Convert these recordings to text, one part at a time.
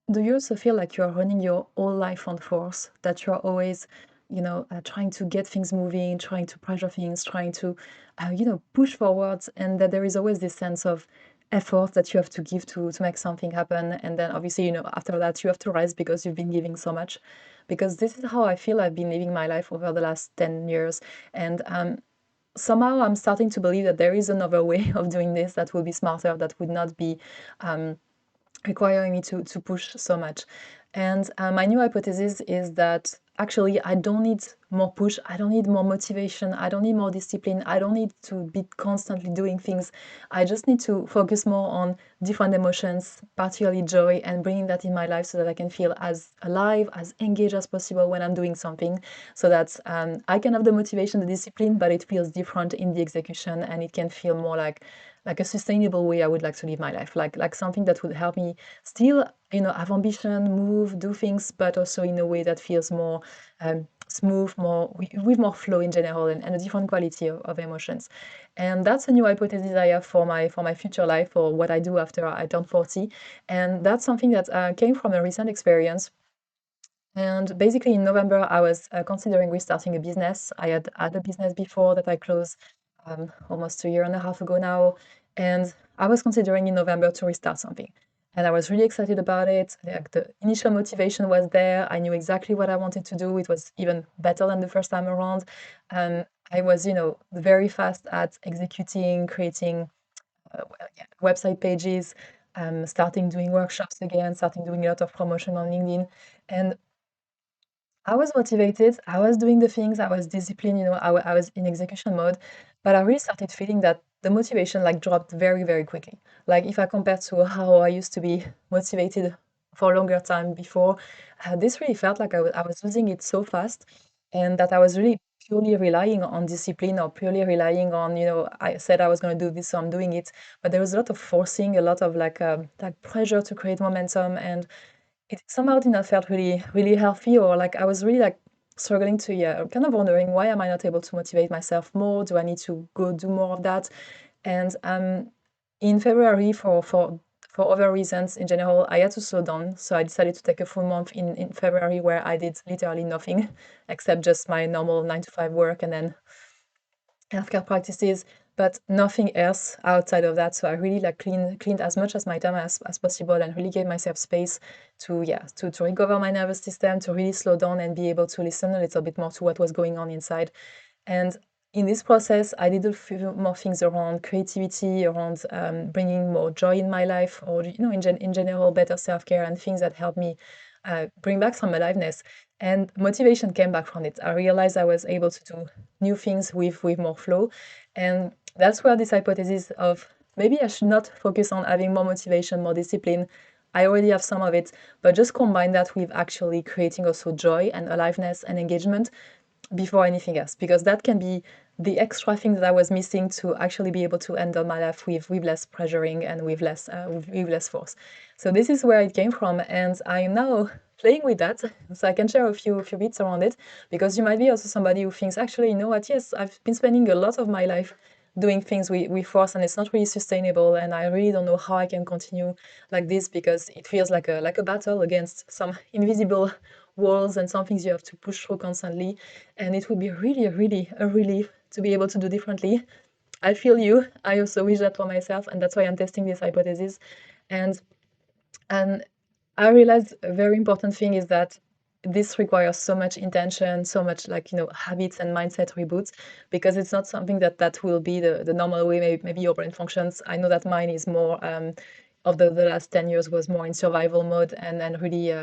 Do you also feel like you're running your whole life on force, that you're always, trying to get things moving, trying to pressure things, trying to, push forwards, and that there is always this sense of effort that you have to give to make something happen, and then obviously, after that you have to rest because you've been giving so much. Because this is how I feel I've been living my life over the last 10 years, and somehow I'm starting to believe that there is another way of doing this that would be smarter, that would not be requiring me to push so much. And my new hypothesis is that actually I don't need more push, I don't need more motivation, I don't need more discipline, I don't need to be constantly doing things. I just need to focus more on different emotions, particularly joy, and bringing that in my life so that I can feel as alive, as engaged as possible when I'm doing something, so that I can have the motivation, the discipline, but it feels different in the execution, and it can feel more like a sustainable way I would like to live my life, like something that would help me still, have ambition, move, do things, but also in a way that feels more smooth, more with more flow in general, and a different quality of emotions. And that's a new hypothesis I have for my future life, or what I do after I turn 40. And that's something that came from a recent experience. And basically, in November, I was considering restarting a business. I had a business before that I closed almost a year and a half ago now. And I was considering in November to restart something. And I was really excited about it. Like, the initial motivation was there. I knew exactly what I wanted to do. It was even better than the first time around. I was, very fast at executing, creating website pages, starting doing workshops again, starting doing a lot of promotion on LinkedIn. And I was motivated. I was doing the things. I was disciplined. I was in execution mode, but I really started feeling that the motivation like dropped very, very quickly. Like if I compare to how I used to be motivated for a longer time before, this really felt like I was losing it so fast, and that I was really purely relying on discipline, or purely relying on, I said I was going to do this, so I'm doing it. But there was a lot of forcing, a lot of like pressure to create momentum, and it somehow did not felt really, really healthy, or like I was really like struggling to, yeah, kind of wondering, why am I not able to motivate myself more? Do I need to go do more of that? And in February, for other reasons in general, I had to slow down. So I decided to take a full month in February, where I did literally nothing except just my normal 9 to 5 work, and then healthcare practices, but nothing else outside of that. So I really like cleaned as much as my time as possible, and really gave myself space to, yeah, to recover my nervous system, to really slow down and be able to listen a little bit more to what was going on inside. And in this process, I did a few more things around creativity, around bringing more joy in my life, or, in general, better self-care, and things that help me bring back some aliveness. And motivation came back from it. I realized I was able to do new things with more flow. And that's where this hypothesis of maybe I should not focus on having more motivation, more discipline. I already have some of it, but just combine that with actually creating also joy and aliveness and engagement before anything else, because that can be the extra thing that I was missing to actually be able to handle my life with less pressuring, and with less force. So this is where it came from, and I am now playing with that, so I can share a few bits around it, because you might be also somebody who thinks, actually, you know what, yes, I've been spending a lot of my life doing things with force, and it's not really sustainable, and I really don't know how I can continue like this, because it feels like a battle against some invisible walls and some things you have to push through constantly. And it would be really, really a relief to be able to do differently. I feel you. I also wish that for myself, and that's why I'm testing this hypothesis. And and I realized a very important thing is that this requires so much intention, so much, like, habits and mindset reboots, because it's not something that will be the normal way maybe your brain functions. I know that mine is more of the last 10 years was more in survival mode, and really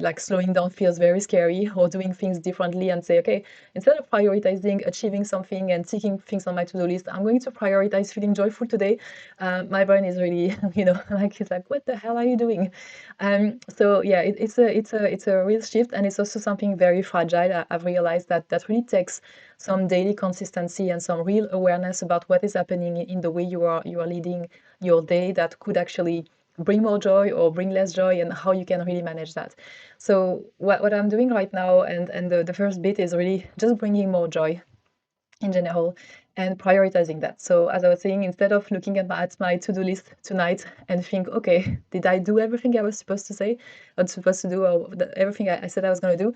like slowing down feels very scary, or doing things differently and say, okay, instead of prioritizing achieving something and ticking things on my to-do list, I'm going to prioritize feeling joyful today. My brain is really, like, it's like, what the hell are you doing? So yeah, it's a real shift, and it's also something very fragile. I've realized that really takes some daily consistency and some real awareness about what is happening in the way you are leading your day, that could actually bring more joy or bring less joy, and how you can really manage that. So what I'm doing right now, and the first bit is really just bringing more joy in general. and prioritizing that. So as I was saying, instead of looking at my to-do list tonight and think, okay, did I do everything I was supposed to say or supposed to do, or everything I said I was going to do,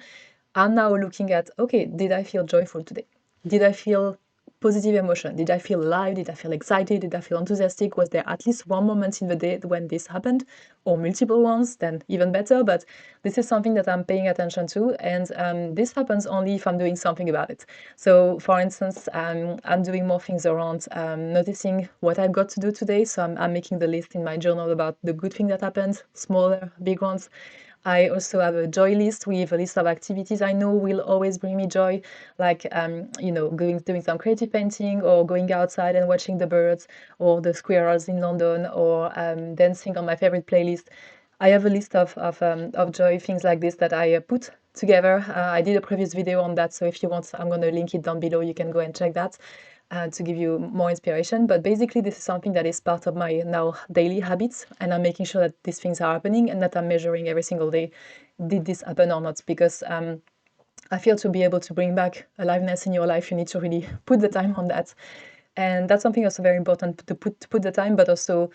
I'm now looking at, okay, did I feel joyful today? Did I feel positive emotion? Did I feel alive? Did I feel excited? Did I feel enthusiastic? Was there at least one moment in the day when this happened, or multiple ones? Then even better. But this is something that I'm paying attention to, and this happens only if I'm doing something about it. So, for instance, I'm doing more things around noticing what I've got to do today. So I'm making the list in my journal about the good thing that happened, smaller, big ones. I also have a joy list with a list of activities I know will always bring me joy, like doing some creative painting, or going outside and watching the birds or the squirrels in London, or dancing on my favorite playlist. I have a list of joy things like this that I put together. I did a previous video on that, so if you want, I'm going to link it down below. You can go and check that to give you more inspiration. But basically, this is something that is part of my now daily habits, and I'm making sure that these things are happening and that I'm measuring every single day, did this happen or not? Because I feel to be able to bring back aliveness in your life, you need to really put the time on that. And that's something also very important, to put the time, but also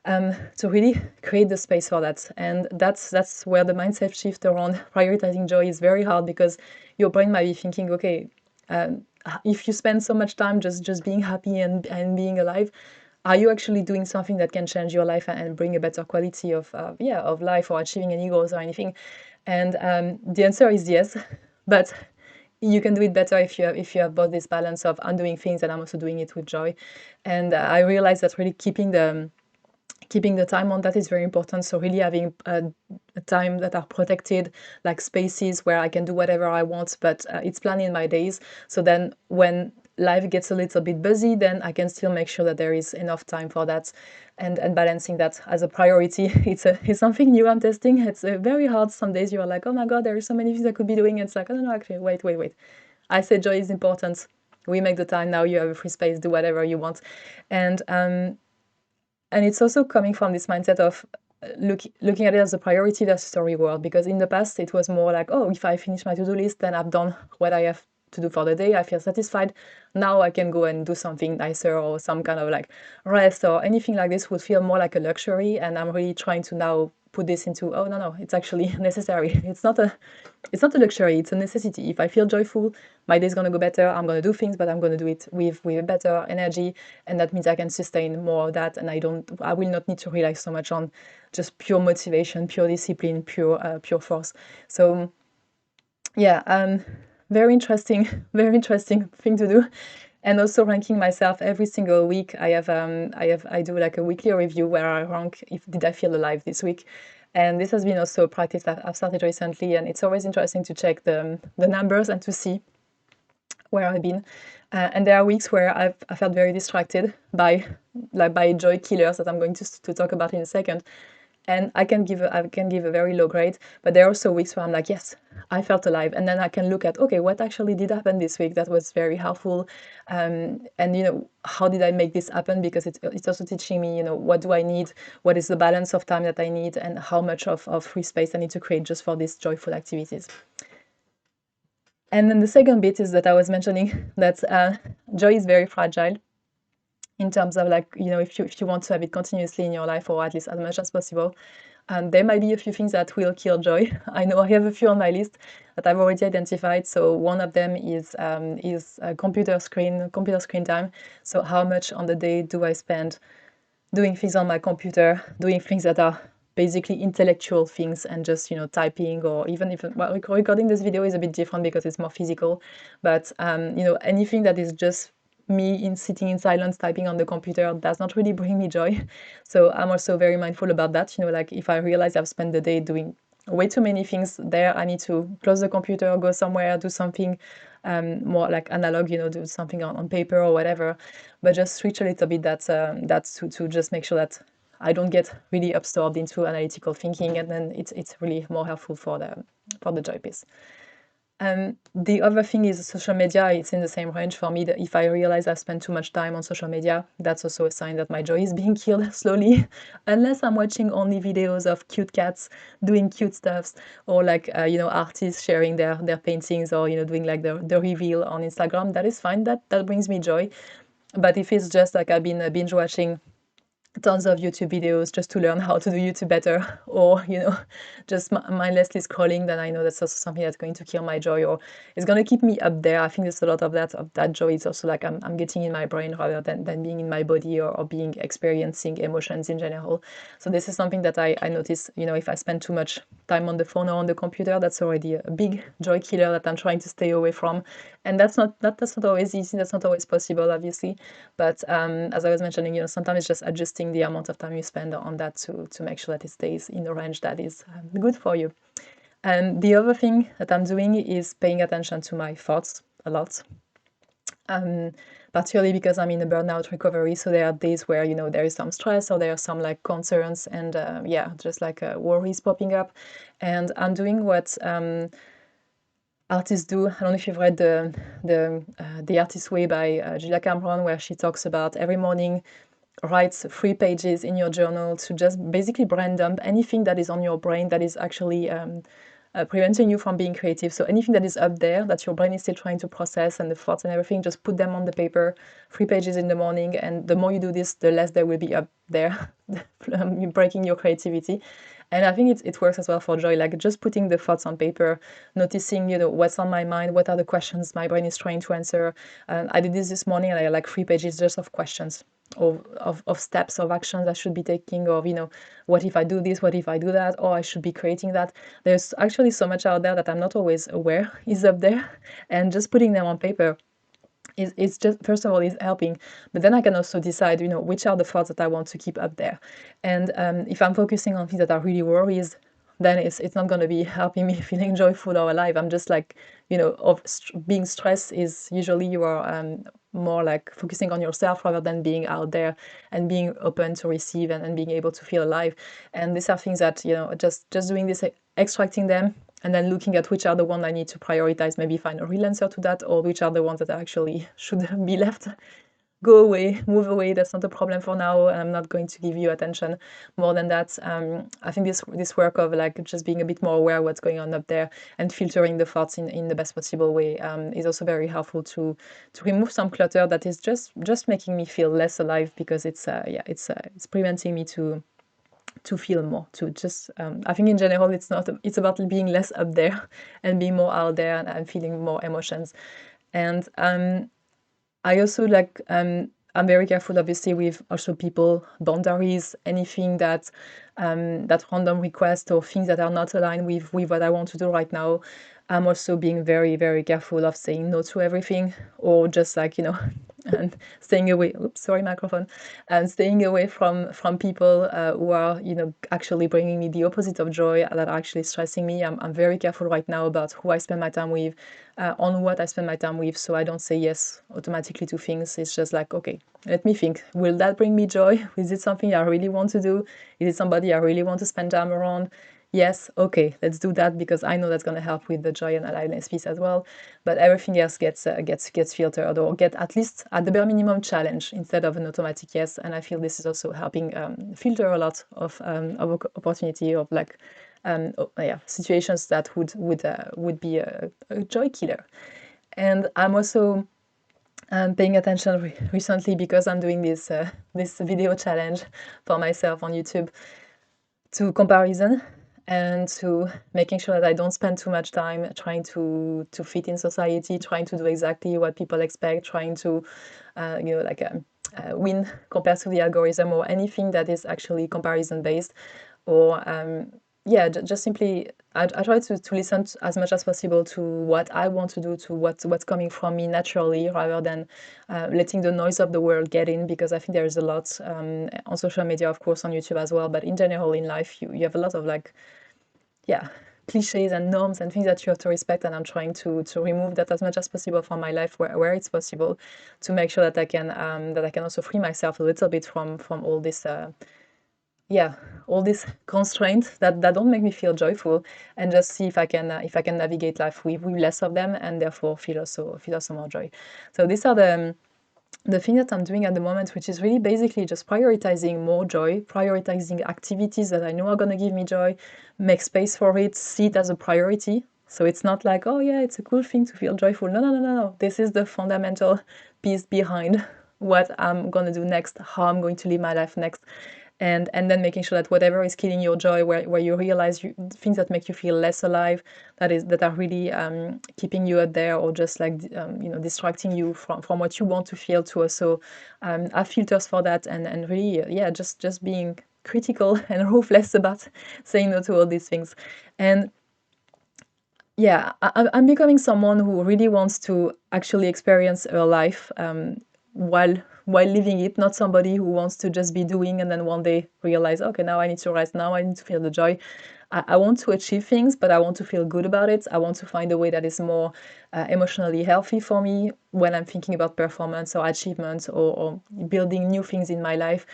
to really create the space for that. And that's where the mindset shift around prioritizing joy is very hard, because your brain might be thinking, okay, if you spend so much time just being happy and being alive, are you actually doing something that can change your life and bring a better quality of life, or achieving any goals or anything? And the answer is yes, but you can do it better if you have both this balance of I'm doing things and I'm also doing it with joy. And I realized that really keeping the time on that is very important. So really having a time that are protected, like spaces where I can do whatever I want, but it's planned in my days. So then when life gets a little bit busy, then I can still make sure that there is enough time for that, and balancing that as a priority. It's something new I'm testing. It's very hard. Some days you are like, oh my God, there are so many things I could be doing. It's like, I don't know, actually, wait. I said joy is important. We make the time now. You have a free space. Do whatever you want. And it's also coming from this mindset of looking at it as a priority versus a reward. Because in the past, it was more like, oh, if I finish my to-do list, then I've done what I have to do for the day. I feel satisfied. Now I can go and do something nicer, or some kind of like rest or anything like this would feel more like a luxury. And I'm really trying to now put this into, oh, no, it's actually necessary. It's not a luxury, it's a necessity. If I feel joyful, my day's going to go better. I'm going to do things, but I'm going to do it with a better energy, and that means I can sustain more of that, and I will not need to rely so much on just pure motivation, pure discipline, pure force. So yeah, very interesting very interesting thing to do. And also ranking myself every single week. I do like a weekly review where I rank if did I feel alive this week. And this has been also a practice that I've started recently, and it's always interesting to check the numbers and to see where I've been. And there are weeks where I felt very distracted by joy killers that I'm going to talk about in a second. And I can give a very low grade, but there are also weeks where I'm like, yes, I felt alive. And then I can look at, okay, what actually did happen this week that was very helpful, and how did I make this happen? Because it's also teaching me, what do I need, what is the balance of time that I need, and how much of free space I need to create just for these joyful activities. And then the second bit is that I was mentioning that joy is very fragile, in terms of like, if you want to have it continuously in your life, or at least as much as possible. There might be a few things that will kill joy. I know I have a few on my list that I've already identified. So one of them is computer screen time. So how much on the day do I spend doing things on my computer, doing things that are basically intellectual things, and just typing, or even if recording this video is a bit different because it's more physical, but anything that is just me sitting in silence typing on the computer does not really bring me joy. So I'm also very mindful about that. Like if I realize I've spent the day doing way too many things there, I need to close the computer, go somewhere, do something more like analog, do something on paper or whatever, but just switch a little bit. That's to just make sure that I don't get really absorbed into analytical thinking, and then it's really more helpful for the joy piece. The other thing is social media. It's in the same range for me. That if I realize I've spent too much time on social media, that's also a sign that my joy is being killed slowly. Unless I'm watching only videos of cute cats doing cute stuffs, or like artists sharing their paintings, or doing like the reveal on Instagram, that is fine. That brings me joy. But if it's just like I've been binge watching tons of YouTube videos just to learn how to do YouTube better, or just mindlessly scrolling, then I know that's also something that's going to kill my joy, or it's going to keep me up there. I think there's a lot of that joy. It's also like I'm getting in my brain rather than being in my body, or being experiencing emotions in general. So this is something that I notice, if I spend too much time on the phone or on the computer, that's already a big joy killer that I'm trying to stay away from. And that's not always easy, that's not always possible, obviously. But as I was mentioning, sometimes it's just adjusting the amount of time you spend on that to make sure that it stays in the range that is good for you. And the other thing that I'm doing is paying attention to my thoughts a lot. Particularly because I'm in a burnout recovery, so there are days where there is some stress, or there are some like concerns, and just like worries popping up. And I'm doing what artists do. I don't know if you've read the Artist's Way by Julia Cameron, where she talks about every morning write 3 pages in your journal to just basically brain dump anything that is on your brain that is actually preventing you from being creative. So anything that is up there that your brain is still trying to process, and the thoughts and everything, just put them on the paper, 3 pages in the morning. And the more you do this, the less there will be up there, breaking your creativity. And I think it works as well for joy, like just putting the thoughts on paper, noticing, what's on my mind, what are the questions my brain is trying to answer. I did this morning, and I had like 3 pages just of questions, of steps, of actions I should be taking, of what if I do this, what if I do that, or I should be creating that. There's actually so much out there that I'm not always aware is up there, and just putting them on paper is just, first of all, is helping. But then I can also decide which are the thoughts that I want to keep up there. And if I'm focusing on things that are really worries, then it's not going to be helping me feeling joyful or alive. I'm just like, being stressed is usually you are more like focusing on yourself rather than being out there and being open to receive, and being able to feel alive. And these are things that, just doing this, extracting them, and then looking at which are the ones I need to prioritize, maybe find a real answer to that, or which are the ones that actually should be left. Go away, move away, that's not a problem for now, and I'm not going to give you attention more than that. I think this work of like just being a bit more aware of what's going on up there, and filtering the thoughts in the best possible way, is also very helpful to remove some clutter that is just making me feel less alive, because it's preventing me to feel more, to just I think in general it's about being less up there and being more out there, and feeling more emotions. And I also like I'm very careful, obviously, with also people boundaries, anything that random request, or things that are not aligned with what I want to do right now. I'm also being very, very careful of saying no to everything, or just like and staying away. Oops, sorry, microphone. And staying away from people who are actually bringing me the opposite of joy, that are actually stressing me. I'm very careful right now about who I spend my time with, on what I spend my time with, so I don't say yes automatically to things. It's just like, okay, let me think. Will that bring me joy? Is it something I really want to do? Is it somebody I really want to spend time around? Yes, okay, let's do that, because I know that's going to help with the joy and aliveness piece as well. But everything else gets filtered, or get at least at the bare minimum challenge, instead of an automatic yes. And I feel this is also helping filter a lot of opportunity, of like situations that would be a joy killer. And I'm also paying attention recently, because I'm doing this video challenge for myself on YouTube, to comparison, and to making sure that I don't spend too much time trying to fit in society, trying to do exactly what people expect, trying to win compared to the algorithm, or anything that is actually comparison based, or just simply I try to listen as much as possible to what I want to do, to what's coming from me naturally, rather than letting the noise of the world get in, because I think there is a lot on social media, of course, on YouTube as well, but in general in life, you have a lot of like cliches and norms and things that you have to respect, and I'm trying to remove that as much as possible from my life, where it's possible, to make sure that I can also free myself a little bit from all this yeah, all these constraints that don't make me feel joyful, and just see if I can navigate life with less of them, and therefore feel also more joy. So these are the thing that I'm doing at the moment, which is really basically just prioritizing more joy, prioritizing activities that I know are going to give me joy, make space for it, see it as a priority. So it's not like, oh yeah, it's a cool thing to feel joyful. No, no, no, no, no. This is the fundamental piece behind what I'm going to do next, how I'm going to live my life next. And then making sure that whatever is killing your joy, where you realize things that make you feel less alive, that are really keeping you out there, or just like distracting you from what you want to feel, to also have filters for that, and really yeah, just being critical and ruthless about saying no to all these things. And yeah, I'm becoming someone who really wants to actually experience her life while living it, not somebody who wants to just be doing and then one day realize, okay, now I need to rest, now I need to feel the joy. I want to achieve things, but I want to feel good about it. I want to find a way that is more emotionally healthy for me when I'm thinking about performance or achievements, or building new things in my life,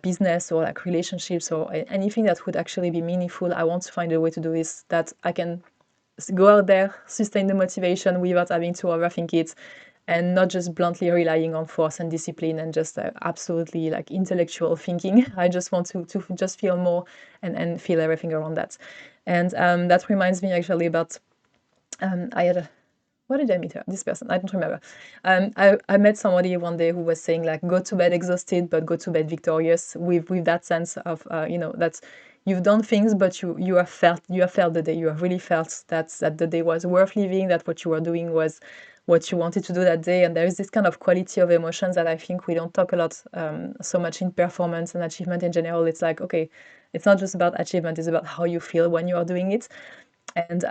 business or like relationships, or anything that would actually be meaningful. I want to find a way to do this that I can go out there, sustain the motivation without having to overthink it, and not just bluntly relying on force and discipline and just absolutely like intellectual thinking. I just want to just feel more, and feel everything around that. And that reminds me actually about I had a what did I meet her? This person, I don't remember. I met somebody one day who was saying like, go to bed exhausted, but go to bed victorious. With that sense of that you've done things, but you have felt the day. You have really felt that the day was worth living. That what you were doing was what you wanted to do that day. And there is this kind of quality of emotions that I think we don't talk a lot so much in performance and achievement in general. It's like, okay, it's not just about achievement; it's about how you feel when you are doing it, and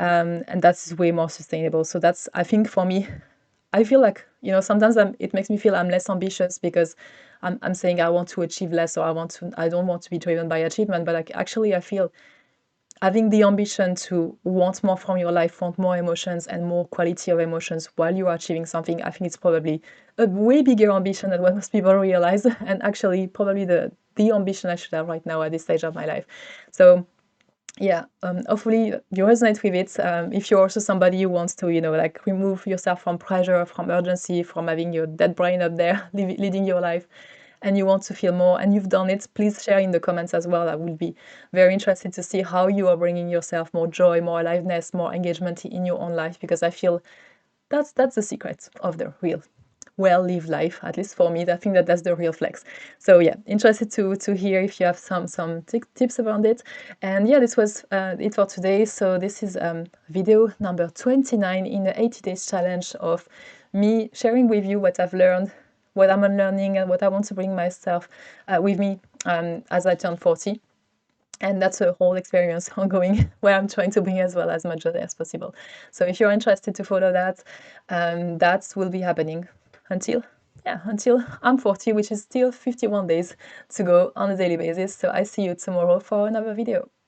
that's way more sustainable. So that's, I think, for me, I feel like, sometimes it makes me feel I'm less ambitious, because I'm saying I want to achieve less, or I don't want to be driven by achievement, but like actually I feel having the ambition to want more from your life, want more emotions and more quality of emotions while you are achieving something, I think it's probably a way bigger ambition than what most people realize, and actually probably the ambition I should have right now at this stage of my life. So yeah, hopefully you resonate with it. If you're also somebody who wants to, like remove yourself from pressure, from urgency, from having your dead brain up there leading your life, and you want to feel more, and you've done it, please share in the comments as well. I will be very interested to see how you are bringing yourself more joy, more aliveness, more engagement in your own life, because I feel that's the secret of the real well-lived life, at least for me. I think that's the real flex. So yeah, interested to hear if you have some tips around it. And yeah, this was it for today. So this is video number 29 in the 80 days challenge of me sharing with you what I've learned, what I'm unlearning, and what I want to bring myself with me as I turn 40. And that's a whole experience ongoing, where I'm trying to bring as well as much joy as possible. So if you're interested to follow that, that will be happening until I'm 40, which is still 51 days to go on a daily basis. So I see you tomorrow for another video.